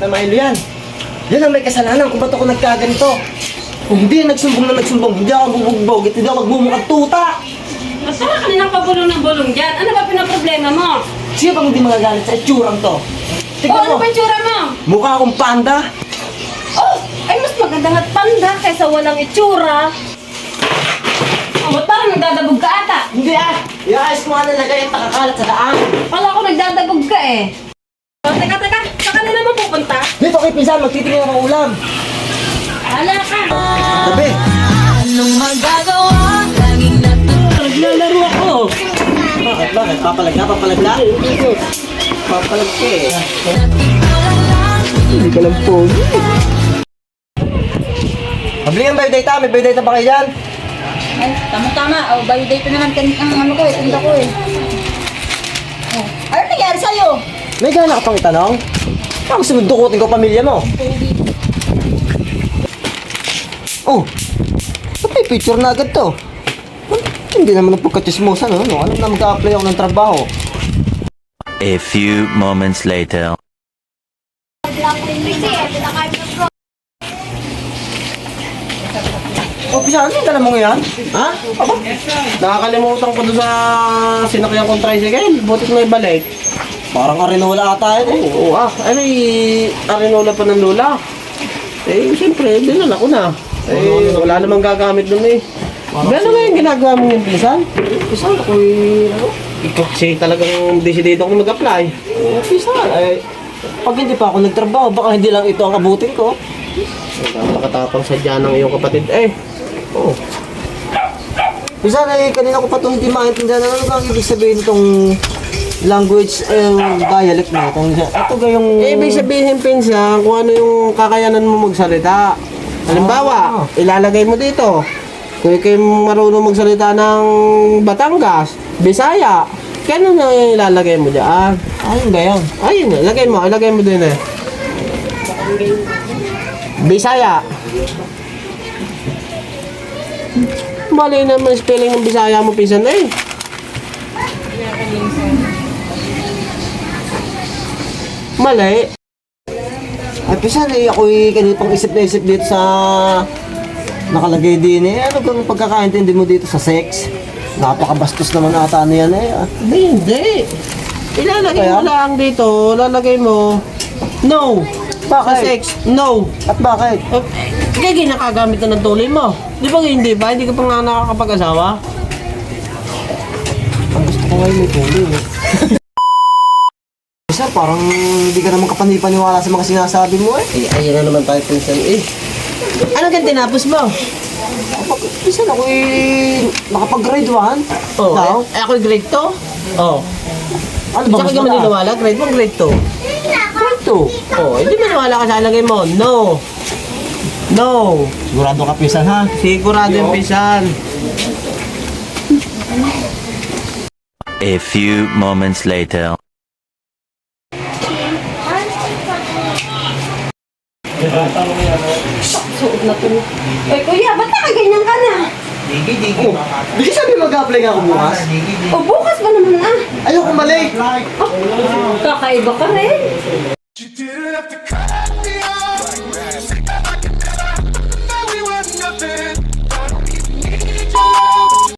Milo yan. Yan ang may kasalanan kung ba't ako nagkaganito. Kung hindi nagsumbong na nagsumbong, hindi ako bubugbog at hindi ako magmumukhang tuta. Basta ka kaninang pabulong ng bulong dyan. Ano ba pinaproblema mo? Sino bang hindi magagalit sa itsurang to? Tignan Ano mo, ba yung tsura mo? mukha akong panda. Oh, ay mas maganda nga panda kaysa walang itsura. Oh, ba't parang nagdadabog ka ata? Hindi iayos mo nga nalagay ang takakalat sa daan. Kala ko nagdadabog ka eh. Oh, teka, sa kanila mo pupunta? Dito kay Pinsan, magtitingin ako ng ulam. Hala ka. Tabi. Anong magagawa? Laging Naglalaro ako. Bakit? Papalag na? Papalag ka eh. Hindi ka lang po. Pabili ang biodata. May biodata ba kayo dyan? Ay, tama-tama. Oh, validate naman ang ano ko eh, tinda ko eh. Oh. Ano nangyari sa'yo? May gana ka pang itanong? Baka gusto mo dukutin ko pamilya mo. Oh, ba't may picture na agad to? Hindi naman ang pagkatismosan, no? Alam na mag-a-apply ako ng trabaho. A few moments later. Oh, Pisan, ano dala mo ngayon? Ha? Aba, nakakalimutan ko doon sa sinakyan kong tricycle. Buti ko na ibalik. Parang arinola ata yun eh. Oo, ano arinola pa ng lola? Eh, siyempre, dinala ko na. Eh, wala namang gagamit doon eh. Ano nga yung ginagawa mo yung pinsan? Pisan, ako'y, ano? Ikaw kasi talagang desidido ako mag-apply. Pisan, ay, pag hindi pa ako nagtrabaho, baka hindi lang ito ang abutin ko. Napakatapang sadya ng iyong kapatid eh. Oo. Pisan, ay, kanina ko pa itong hindi maintindihan. Ano ba ang ibig sabihin itong language, dialect na itong, ito gayong... Eh, ibig sabihin pinsan kung ano yung kakayanan mo magsalita. Halimbawa, ilalagay mo dito. Kung ikaw marunong magsalita ng Batangas, Bisaya, kaya na ilalagay mo dyan. Ayun gayon. Ayun, ilagay mo din eh. Bisaya. Mali naman spelling ng Bisaya mo, pinsan eh. Mali. Ay, Pisan, eh, ako'y kanina pang isip na isip dito sa nakalagay din eh. Ano kung pagkakaintindi mo dito sa sex? Napakabastos naman ata na yan eh. Hindi. Ilalagay Kaya? mo lang dito, lalagay mo, no. Bakit? Sa sex, no. At bakit? Kaya ginakagamit na ng tuloy mo. Di ba hindi ba? Hindi ka pa nga nakakapag-asawa? Ang gusto ko ngayon may tuloy eh. Pisan, parang hindi ka naman kapanipaniwala sa mga sinasabi mo eh. Ay, ayun na naman tayo pinsan eh. Ano kang tinapos mo? Pisan, ako'y nakapag-grade 1. Oh, Ikaw? ako'y grade 2? Oh. Ano ba Saka mas ka mataas? maniniwala? Grade 1, grade 2? Grade 2. Oh, hindi maniwala ka sa lagay mo. No. No. Sigurado ka, Pisan, ha? Sigurado yung pinsan. A few moments later. Suot na to. Eh kuya, ba't nakaganyan ka na? Oh, di sabi mag-apply nga ako bukas? O bukas ba naman ah? Ayoko mali. Kakaiba ka rin.